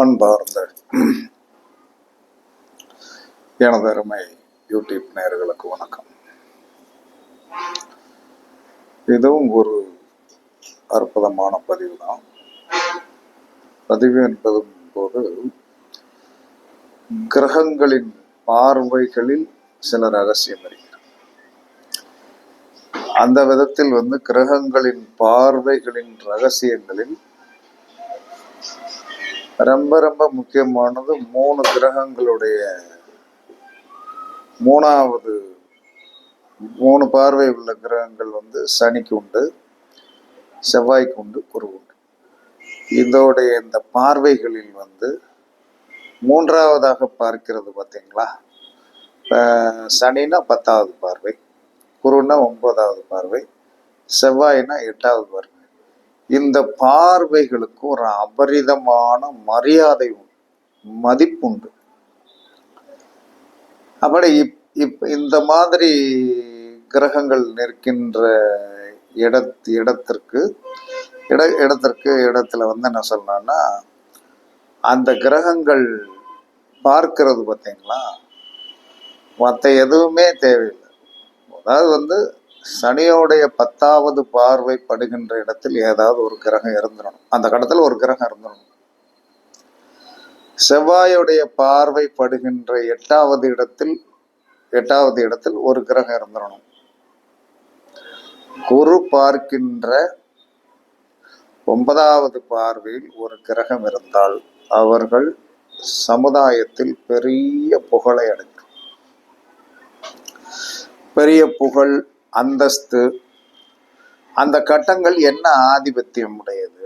அன்பார்ந்த எனது அருமை யூடியூப் நேயர்களுக்கு வணக்கம். இதுவும் ஒரு அற்புதமான பதிவு தான். பதிவு என்பதும் போது கிரகங்களின் பார்வைகளில் சில ரகசியம் இருக்கிறது. அந்த விதத்தில் கிரகங்களின் பார்வைகளின் ரகசியங்களில் ரொம்ப ரொம்ப முக்கியமானது 3 கிரகங்களுடைய 3 பார்வை உள்ள கிரகங்கள் சனிக்கு உண்டு, செவ்வாய்க்கு உண்டு, குரு உண்டு. இதோடைய இந்த பார்வைகளில் 3ஆவதாக பார்க்கிறது பார்த்தீங்களா? சனினா 10வது பார்வை, குருன்னா 9வது பார்வை, செவ்வாய்னா 8வது பார்வை. இந்த பார்வைகளுக்கு ஒரு அபரிதமான மரியாதை உண்டு, மதிப்புண்டு. அப்படி இந்த மாதிரி கிரகங்கள் நிற்கின்ற இடத்துல என்ன சொல்லணும்னா, அந்த கிரகங்கள் பார்க்கிறது பார்த்தீங்களா, மற்ற எதுவுமே தேவையில்லை. அதாவது சனியோடைய 10வது பார்வை படுகின்ற இடத்தில் ஏதாவது ஒரு கிரகம் இருந்துடணும், அந்த கடத்துல ஒரு கிரகம் இருந்துடணும். செவ்வாயுடைய பார்வை படுகின்ற 8வது இடத்தில் ஒரு கிரகம் இருந்துடணும். குரு பார்க்கின்ற 9வது பார்வையில் ஒரு கிரகம் இருந்தால் அவர்கள் சமுதாயத்தில் பெரிய புகழை அடைஞ்சிடும். பெரிய புகழ், அந்தஸ்து. அந்த கட்டங்கள் என்ன ஆதிபத்தியம் உடையது,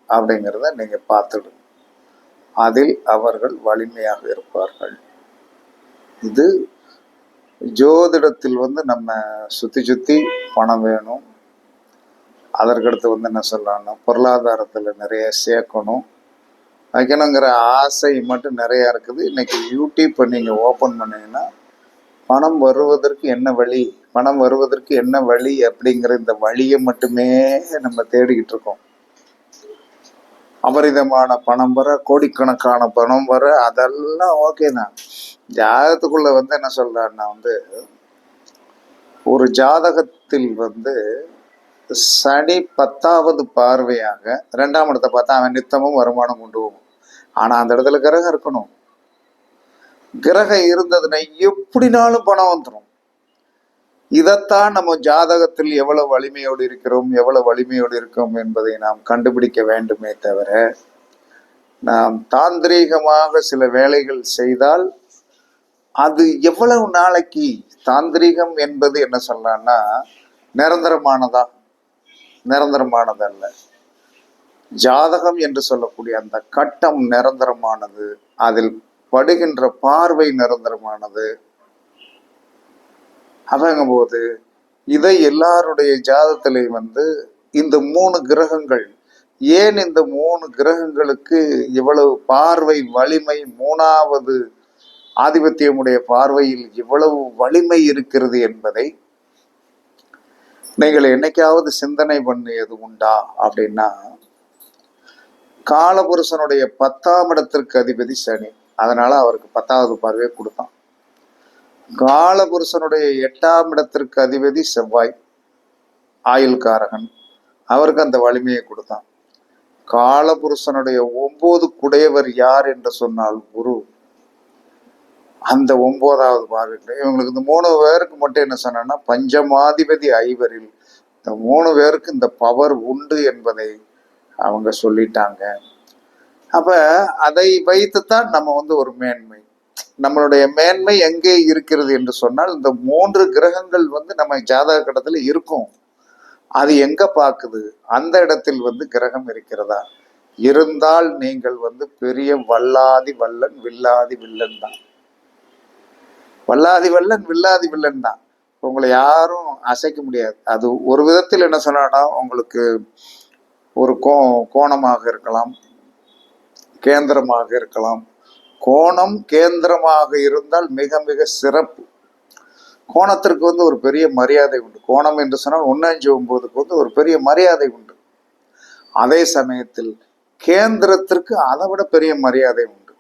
அப்படிங்கிறத நீங்க பார்த்துடுங்க. அதில் அவர்கள் வலிமையாக இருப்பார்கள். இது ஜோதிடத்தில் நம்ம சுத்தி பணம் வேணும், அதற்கடுத்து என்ன சொல்லணும், பொருளாதாரத்தில் நிறைய சேர்க்கணும், வைக்கணுங்கிற ஆசை மட்டும் நிறைய இருக்குது. இன்னைக்கு யூடியூப் நீங்க ஓபன் பண்ணீங்கன்னா பணம் வருவதற்கு என்ன வழி அப்படிங்கிற இந்த வழியை மட்டுமே நம்ம தேடிக்கிட்டு இருக்கோம். அபரிதமான பணம் வர, கோடிக்கணக்கான பணம் வர, அதெல்லாம் ஓகே தான். ஜாதகத்துக்குள்ள என்ன சொல்றாருன்னா, ஒரு ஜாதகத்தில் சனி 10வது பார்வையாக 2ஆம் இடத்தை பார்த்தா அவன் நித்தமும் வருமானம் கொண்டு போகும். ஆனா அந்த இடத்துல கிரகம் இருக்கணும். கிரகம் இருந்ததுன்னா எப்படினாலும் பணம் வந்துடும். இதைத்தான் நம்ம ஜாதகத்தில் எவ்வளவு வலிமையோடு இருக்கிறோம் என்பதை நாம் கண்டுபிடிக்க வேண்டுமே தவிர, நாம் தாந்திரீகமாக சில வேலைகள் செய்தால் அது எவ்வளவு நாளைக்கு, தாந்திரீகம் என்பது என்ன சொல்லலாம்னா நிரந்தரமானதல்ல. ஜாதகம் என்று சொல்லக்கூடிய அந்த கட்டம் நிரந்தரமானது, அதில் படுகின்ற பார்வை நிரந்தரமானது. அப்படிங்கும்போது இதை எல்லாருடைய ஜாதகத்திலே இந்த 3 கிரகங்கள், ஏன் இந்த 3 கிரகங்களுக்கு இவ்வளவு பார்வை வலிமை, 3வது ஆதிபத்தியமுடைய பார்வையில் இவ்வளவு வலிமை இருக்கிறது என்பதை நீங்கள் என்னைக்காவது சிந்தனை பண்ணியது உண்டா அப்படின்னா, காலபுருஷனுடைய 10ஆம் இடத்திற்கு அதிபதி சனி, அதனால அவருக்கு 10வது பார்வையை கொடுத்தான். காலபுருஷனுடைய 8ஆம் இடத்திற்கு அதிபதி செவ்வாய், ஆயுள்காரகன், அவருக்கு அந்த வலிமையை கொடுத்தான். காலபுருஷனுடைய 9 குடையவர் யார் என்று சொன்னால் குரு, அந்த 9வது பார்வை. இவங்களுக்கு இந்த 3 பேருக்கு மட்டும் என்ன சொன்னா, பஞ்சமாதிபதி ஐவரில் இந்த 3 பேருக்கு இந்த பவர் உண்டு என்பதை அவங்க சொல்லிட்டாங்க. அப்ப அதை வைத்துத்தான் நம்ம ஒரு மேன்மை, நம்மளுடைய மேன்மை எங்கே இருக்கிறது என்று சொன்னால், இந்த 3 கிரகங்கள் நம்ம ஜாதக கடத்துல இருக்கும். அது எங்க பாக்குது, அந்த இடத்தில் கிரகம் இருக்கிறதா? இருந்தால் நீங்கள் பெரிய வல்லாதி வல்லன், வில்லாதி வில்லன் தான். வல்லாதி வல்லன், வில்லாதி வில்லன் தான். உங்களை யாரும் அசைக்க முடியாது. அது ஒரு விதத்தில் என்ன சொன்னா, உங்களுக்கு ஒரு கோணமாக இருக்கலாம், கேந்திரமாக இருக்கலாம். கோணம் கேந்திரமாக இருந்தால் மிக மிக சிறப்பு. கோணத்திற்கு ஒரு பெரிய மரியாதை உண்டு. கோணம் என்று சொன்னால் 159க்கு ஒரு பெரிய மரியாதை உண்டு. அதே சமயத்தில் கேந்திரத்திற்கு அதை விட பெரிய மரியாதை உண்டு.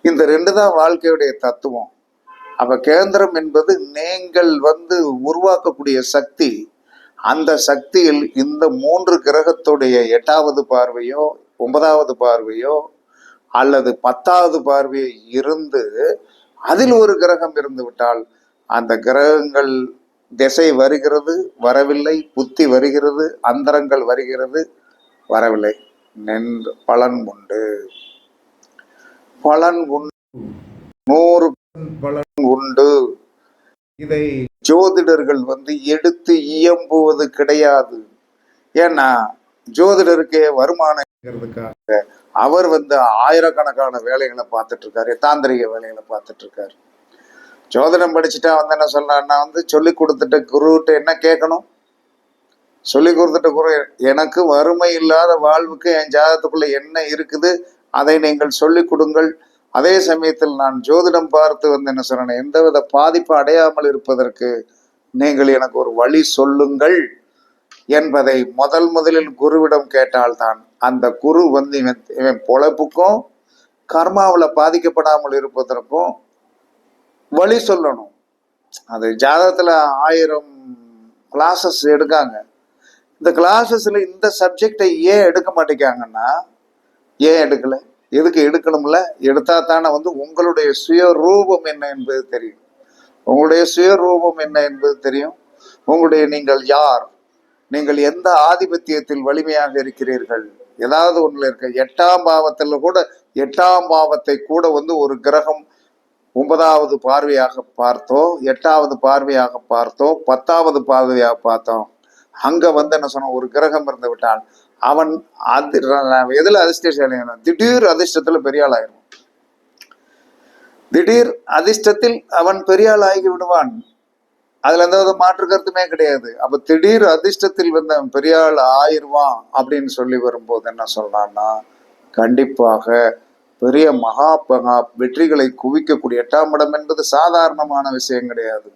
இந்த ரெண்டு தான் வாழ்க்கையுடைய தத்துவம். அப்ப கேந்திரம் என்பது நீங்கள் உருவாக்கக்கூடிய சக்தி. அந்த சக்தியில் இந்த 3 கிரகத்துடைய 8வது பார்வையோ 9வது பார்வையோ அல்லது 10வது பார்வையோ இருந்து அதில் ஒரு கிரகம் இருந்து விட்டால் அந்த கிரகங்கள் திசை வருகிறது வரவில்லை, புத்தி வருகிறது, அந்தரங்கள் வருகிறது வரவில்லை, நின்று பலன் உண்டு. பலன் உண்டு, 100 பலன் உண்டு. இதை ஜோதிடர்கள் எடுத்து இயம்புவது கிடையாது. ஏன்னா ஜோதிடருக்கே வருமானங்கிறதுக்காக அவர் ஆயிரக்கணக்கான வேலைகளை பார்த்துட்டு இருக்காரு, தாந்திரிக வேலைகளை பார்த்துட்டு இருக்காரு. ஜோதிடம் படிச்சுட்டா என்ன சொல்றாருன்னா சொல்லி கொடுத்துட்ட குருகிட்ட என்ன கேட்கணும்? சொல்லி கொடுத்துட்ட குரு, எனக்கு வறுமை இல்லாத வாழ்வுக்கு என் ஜாதகத்துக்குள்ள என்ன இருக்குது அதை நீங்கள் சொல்லி கொடுங்கள். அதே சமயத்தில் நான் ஜோதிடம் பார்த்து என்ன சொல்றேன், எந்தவித பாதிப்பு அடையாமல் இருப்பதற்கு நீங்கள் எனக்கு ஒரு வழி சொல்லுங்கள் என்பதை முதலில் குருவிடம் கேட்டால்தான் அந்த குரு இவன் பொழப்புக்கும் கர்மாவில் பாதிக்கப்படாமல் இருப்பதற்கும் வழி சொல்லணும். அது ஜாதகத்துல 1000 கிளாஸஸ் எடுக்காங்க. இந்த கிளாஸஸ்ல இந்த சப்ஜெக்டை ஏன் எடுக்க மாட்டேங்காங்கன்னா, ஏன் எடுக்கல, எதுக்கு எடுக்கணும்ல? எடுத்தா தானே உங்களுடைய சுயரூபம் என்ன என்பது தெரியும். உங்களுடைய சுயரூபம் என்ன என்பது தெரியும். நீங்கள் யார், நீங்கள் எந்த ஆதிபத்தியத்தில் வலிமையாக இருக்கிறீர்கள், ஏதாவது ஒண்ணுல இருக்க. 8ஆம் பாவத்துல கூட 8ஆம் பாவத்தை கூட ஒரு கிரகம் 9வது பார்வையாக பார்த்தோம், 8வது பார்வையாக பார்த்தோம், 10வது பார்வையாக பார்த்தோம். அங்க என்ன சொன்ன, ஒரு கிரகம் இருந்து விட்டால் அவன் எதுல அதிர்ஷ்டசாலி, திடீர் அதிர்ஷ்டத்துல பெரிய ஆள் ஆயிரும். திடீர் அதிர்ஷ்டத்தில் அவன் பெரிய ஆள் ஆகி விடுவான். அதுல எந்த மாற்று கருத்துமே கிடையாது. அப்ப திடீர் அதிர்ஷ்டத்தில் அவன் பெரிய ஆள் ஆயிடுவான் அப்படின்னு சொல்லி வரும்போது என்ன சொல்றான்னா, கண்டிப்பாக பெரிய மகா வெற்றிகளை குவிக்கக்கூடிய 8ஆம் இடம் என்பது சாதாரணமான விஷயம் கிடையாது.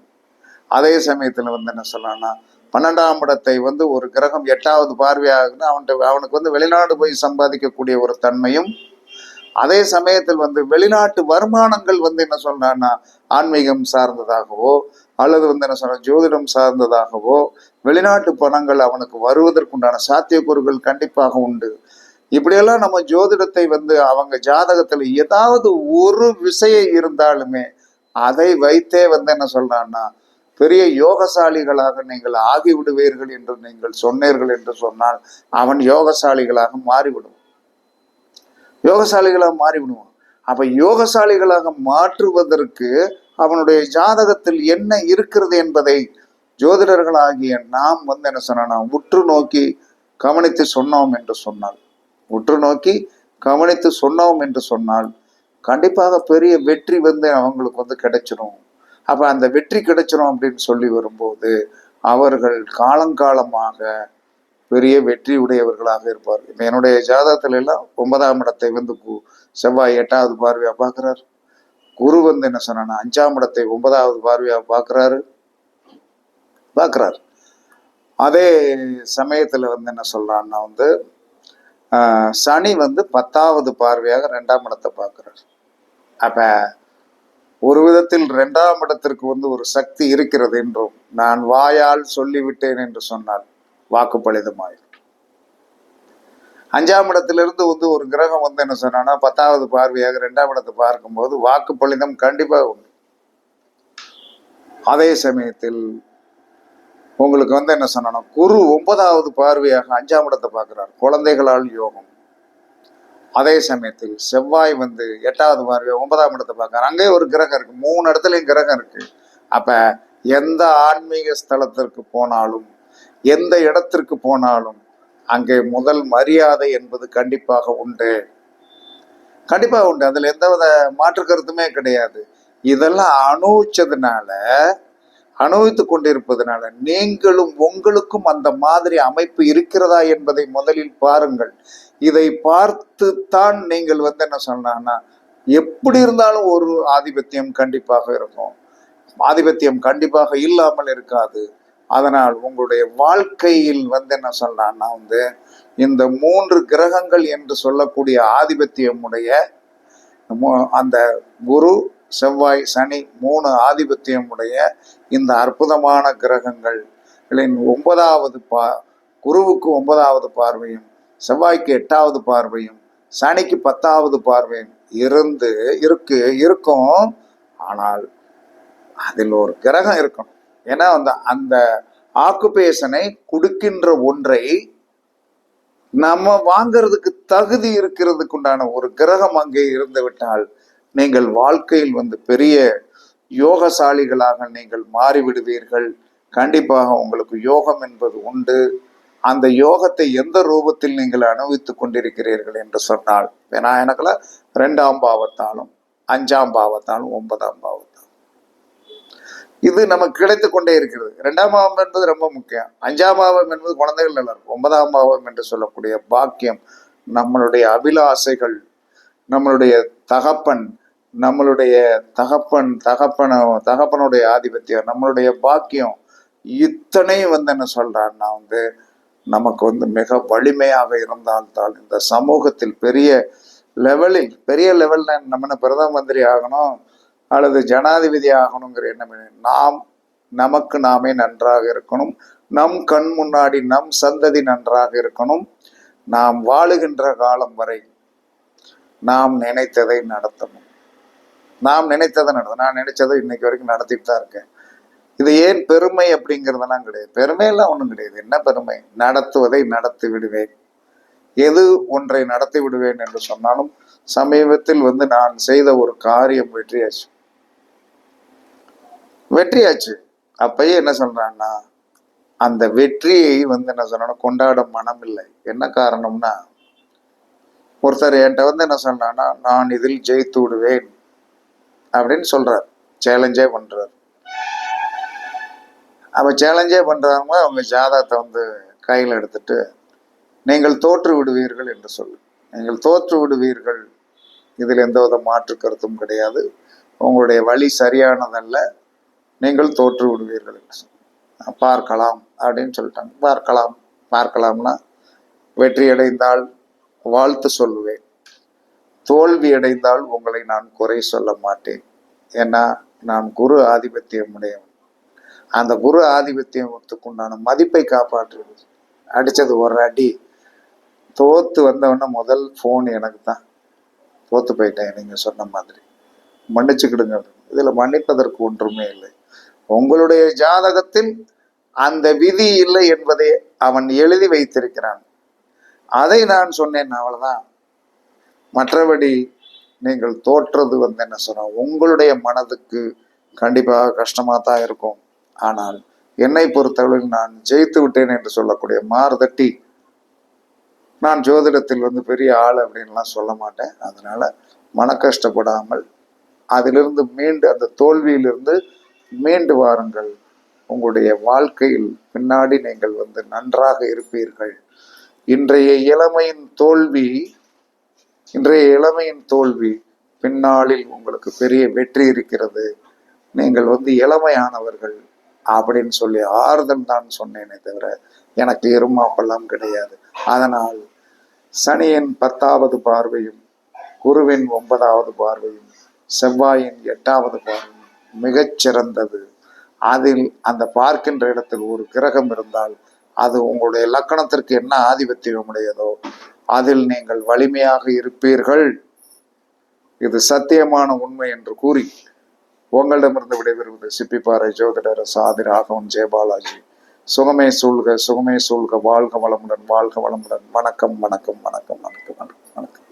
அதே சமயத்துல என்ன சொல்லலாம்னா, 12ஆம் இடத்தை ஒரு கிரகம் 8வது பார்வையாகுன்னு அவனுக்கு வெளிநாடு போய் சம்பாதிக்கக்கூடிய ஒரு தன்மையும், அதே சமயத்தில் வெளிநாட்டு வருமானங்கள் என்ன சொல்றான்னா, ஆன்மீகம் சார்ந்ததாகவோ அல்லது என்ன சொல்ற ஜோதிடம் சார்ந்ததாகவோ வெளிநாட்டு பணங்கள் அவனுக்கு வருவதற்குண்டான சாத்தியக்கூறுகள் கண்டிப்பாக உண்டு. இப்படியெல்லாம் நம்ம ஜோதிடத்தை அவங்க ஜாதகத்துல ஏதாவது ஒரு விஷயம் இருந்தாலுமே அதை வைத்தே என்ன சொல்றான்னா, பெரிய யோகசாலிகளாக நீங்கள் ஆகிவிடுவீர்கள் என்று நீங்கள் சொன்னீர்கள் என்று சொன்னால் அவன் யோகசாலிகளாக மாறிவிடுவான். யோகசாலிகளாக மாறிவிடுவான். அப்ப யோகசாலிகளாக மாற்றுவதற்கு அவனுடைய ஜாதகத்தில் என்ன இருக்கிறது என்பதை ஜோதிடர்களாகிய நாம் என்ன சொன்னா, உற்று நோக்கி கவனித்து சொன்னோம் என்று சொன்னால், உற்று நோக்கி கவனித்து சொன்னோம் என்று சொன்னால் கண்டிப்பாக பெரிய வெற்றி அவங்களுக்கு கிடைச்சிடும். அப்ப அந்த வெற்றி கிடைச்சிடும் அப்படின்னு சொல்லி வரும்போது அவர்கள் காலங்காலமாக பெரிய வெற்றி உடையவர்களாக இருப்பார்கள். என்னுடைய ஜாதகத்துல எல்லாம் 9ஆம் இடத்தை செவ்வாய் 8வது பார்வையா பார்க்கிறார். குரு என்ன சொன்னா 5ஆம் இடத்தை 9வது பார்வையா பார்க்கிறாரு. அதே சமயத்துல என்ன சொல்றான்னா, சனி 10வது பார்வையாக 2ஆம் இடத்தை பார்க்கிறார். அப்ப ஒரு விதத்தில் 2ஆம் இடத்திற்கு ஒரு சக்தி இருக்கிறது என்றும் நான் வாயால் சொல்லிவிட்டேன் என்று சொன்னால் வாக்கு பலிதமாயிரும். 5ஆம் இடத்திலிருந்து ஒரு கிரகம் என்ன சொன்னா 10வது பார்வையாக 2ஆம் இடத்தை பார்க்கும்போது வாக்கு பலிதம் கண்டிப்பாக உண்டு. அதே சமயத்தில் உங்களுக்கு என்ன சொன்னா, குரு 9வது பார்வையாக 5ஆம் இடத்தை பார்க்கிறார், குழந்தைகளால் யோகம். அதே சமயத்தில் செவ்வாய் 8வது பார்வையாக 9ஆம் இடத்தை பார்க்கிறார், அங்கே ஒரு கிரகம் இருக்கு, 3 இடத்துலயும் கிரகம் இருக்கு. அப்ப எந்த ஆன்மீக ஸ்தலத்திற்கு போனாலும் எந்த இடத்திற்கு போனாலும் அங்கே முதல் மரியாதை என்பது கண்டிப்பாக உண்டு. அதுல எந்தவித மாற்று கருத்துமே கிடையாது. இதெல்லாம் அனுபவித்து கொண்டிருப்பதனால நீங்களும் உங்களுக்கும் அந்த மாதிரி அமைப்பு இருக்கிறதா என்பதை முதலில் பாருங்கள். இதை பார்த்துத்தான் நீங்கள் என்ன சொன்னா, எப்படி இருந்தாலும் ஒரு ஆதிபத்தியம் கண்டிப்பாக இருக்கும். ஆதிபத்தியம் கண்டிப்பாக இல்லாமல் இருக்காது. அதனால் உங்களுடைய வாழ்க்கையில் என்ன சொல்றான்னா இந்த 3 கிரகங்கள் என்று சொல்லக்கூடிய ஆதிபத்தியமுடைய அந்த குரு செவ்வாய் சனி 3 ஆதிபத்தியமுடைய இந்த அற்புதமான கிரகங்கள் 9வது குருவுக்கு 9வது பார்வையும், செவ்வாய்க்கு 8வது பார்வையும், சனிக்கு 10வது பார்வையும் இருக்கும். ஆனால் அதில் ஒரு கிரகம் இருக்கணும். ஏன்னா அந்த ஆக்குபேஷனை கொடுக்கின்ற ஒன்றை நம்ம வாங்கிறதுக்கு தகுதி இருக்கிறதுக்கு உண்டான ஒரு கிரகம் அங்கே இருந்து விட்டால் நீங்கள் வாழ்க்கையில் பெரிய யோகசாலிகளாக நீங்கள் மாறிவிடுவீர்கள். கண்டிப்பாக உங்களுக்கு யோகம் என்பது உண்டு. அந்த யோகத்தை எந்த ரூபத்தில் நீங்கள் அனுபவித்துக் கொண்டிருக்கிறீர்கள் என்று சொன்னால் விநாயகல 2ஆம் பாவத்தாலும் 5ஆம் பாவத்தாலும் 9ஆம் பாவத்தாலும் இது நமக்கு கிடைத்து கொண்டே இருக்கிறது. 2ஆம் பாவம் என்பது ரொம்ப முக்கியம். 5ஆம் பாவம் என்பது குழந்தைகள் நல்லா இருக்கும். 9ஆம் பாவம் என்று சொல்லக்கூடிய பாக்கியம், நம்மளுடைய அபிலாசைகள், நம்மளுடைய தகப்பனுடைய ஆதிபத்தியம், நம்மளுடைய பாக்கியம், இத்தனை என்ன சொல்றான்னா நமக்கு மிக வலிமையாக இருந்தால்தான் இந்த சமூகத்தில் பெரிய லெவல் நம்ம பிரதம மந்திரி ஆகணும் அல்லது ஜனாதிபதி ஆகணுங்கிற எண்ணம். நமக்கு நாமே நன்றாக இருக்கணும். நம் கண் முன்னாடி நம் சந்ததி நன்றாக இருக்கணும். நாம் வாழுகின்ற காலம் வரை நாம் நினைத்ததை நடத்தணும். நான் நினைச்சதை இன்னைக்கு வரைக்கும் நடத்திட்டு தான் இருக்கேன். இது ஏன் பெருமை அப்படிங்கிறதெல்லாம் கிடையாது. பெருமையெல்லாம் ஒன்றும் கிடையாது. என்ன பெருமை? நடத்துவதை நடத்தி விடுவேன். எது ஒன்றை நடத்தி விடுவேன் என்று சொன்னாலும் சமீபத்தில் நான் செய்த ஒரு காரியம் வெற்றியாச்சு. அப்பயே என்ன சொல்றான்னா, அந்த வெற்றியை என்ன சொன்னா கொண்டாட மனம் இல்லை. என்ன காரணம்னா, ஒருத்தர் என்கிட்ட என்ன சொன்னான்னா, நான் இதில் ஜெயித்து விடுவேன் அப்படின்னு சொல்றார். சேலஞ்சே பண்றார். சேலஞ்சே பண்றாங்க. அவங்க ஜாதகத்தை கையில் எடுத்துட்டு, நீங்கள் தோற்று விடுவீர்கள் என்று சொல்லு. நீங்கள் தோற்று விடுவீர்கள், இதில் எந்தவித மாற்று கருத்தும் கிடையாது. உங்களுடைய வழி சரியானதல்ல, நீங்கள் தோற்று விடுவீர்கள் என்று சொல்லு. பார்க்கலாம் அப்படின்னு சொல்லிட்டாங்க. பார்க்கலாம்னா, வெற்றி அடைந்தால் வாழ்த்து சொல்லுவேன், தோல்வி அடைந்தால் உங்களை நான் குறை சொல்ல மாட்டேன். ஏன்னா நான் குரு ஆதிபத்தியம் உடையவன். அந்த குரு ஆதிபத்தியத்துக்கு உண்டான மதிப்பை காப்பாற்றுவது. அடிச்சது ஒரு அடி, தோத்து வந்தவொடனே முதல் ஃபோன் எனக்கு தான். தோத்து போயிட்டேன், நீங்க சொன்ன மாதிரி மன்னிச்சுக்கிடுங்க. இதுல மன்னிப்பதற்கு ஒன்றுமே இல்லை. உங்களுடைய ஜாதகத்தில் அந்த விதி இல்லை என்பதை அவன் எழுதி வைத்திருக்கிறான். அதை நான் சொன்னேன், அவ்வளவுதான். மற்றபடி நீங்கள் தோற்றது என்ன சொன்ன, உங்களுடைய மனதுக்கு கண்டிப்பாக கஷ்டமா தான் இருக்கும். ஆனால் என்னை பொறுத்தவரையில் நான் ஜெயித்து விட்டேன் என்று சொல்லக்கூடிய மாறுதட்டி, நான் ஜோதிடத்தில் பெரிய ஆள் அப்படின்லாம் சொல்ல மாட்டேன். அதனால மன கஷ்டப்படாமல் அதிலிருந்து மீண்டு, அந்த தோல்வியிலிருந்து மீண்டு வாருங்கள். உங்களுடைய வாழ்க்கையில் பின்னாடி நீங்கள் நன்றாக இருப்பீர்கள். இன்றைய இளமையின் தோல்வி பின்னாளில் உங்களுக்கு பெரிய வெற்றி இருக்கிறது. நீங்கள் இளமையானவர்கள் அப்படின்னு சொல்லி ஆறுதல் தான் சொன்னேனே தவிர எனக்கு இருமாப்பெல்லாம் கிடையாது. அதனால் சனியின் 10வது பார்வையும், குருவின் 9வது பார்வையும், செவ்வாயின் 8வது பார்வையும் மிகச்சிறந்தது. அதில் அந்த பார்க்கின்ற இடத்தில் ஒரு கிரகம் இருந்தால் அது உங்களுடைய லக்கணத்திற்கு என்ன ஆதிபத்தியம் உடையதோ அதில் நீங்கள் வலிமையாக இருப்பீர்கள். இது சத்தியமான உண்மை என்று கூறி உங்களிடமிருந்து விடைபெறுவது சிப்பிப்பாறை ஜோதிடர் சாதி ராகவன் ஜெயபாலாஜி. சுகமே சூழ்க, சுகமே சூழ்க. வாழ்க வளமுடன், வாழ்க வளமுடன். வணக்கம், வணக்கம், வணக்கம், வணக்கம், வணக்கம், வணக்கம்.